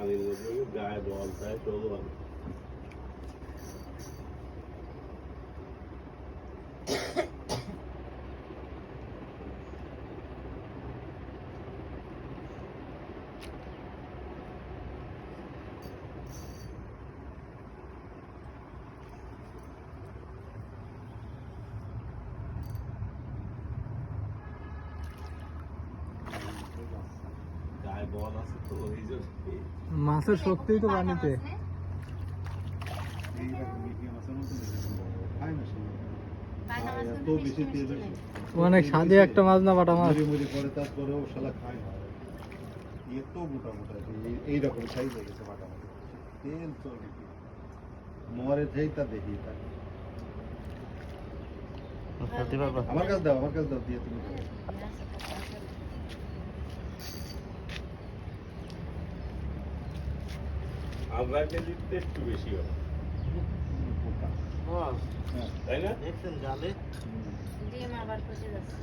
পানির মধ্যে গায়ে জল চায় চলো গায়ে বল আছে তো ওই যে মাছের শক্তিই তো পানিতে। অনেক স্বাদে একটা মাছ না বাটা মাছ। তারপরেও শালা খায় না এত মোটা মোটা এইরকম সাইজ হয়ে গেছে বাটা মাছ তেল তো মরে থেই তা দেখি তা আমার কাছে দাও দিয়ে তুমি আমরা দিতে একটু বেশি হবে তাই না দেখছেন জালে ডিম আবার পচে যাচ্ছে